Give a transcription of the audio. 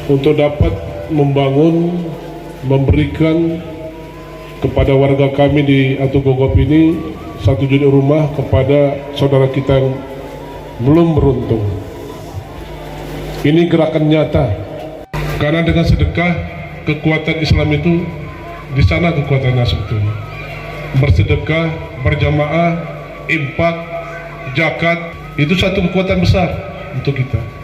untuk dapat membangun, memberikan kepada warga kami di Atu Gogop ini 1 unit rumah kepada saudara kita yang belum beruntung. Ini gerakan nyata, karena dengan sedekah kekuatan Islam itu di sana kekuatannya sebetulnya. Bersedekah, berjamaah, infak, zakat itu satu kekuatan besar untuk kita.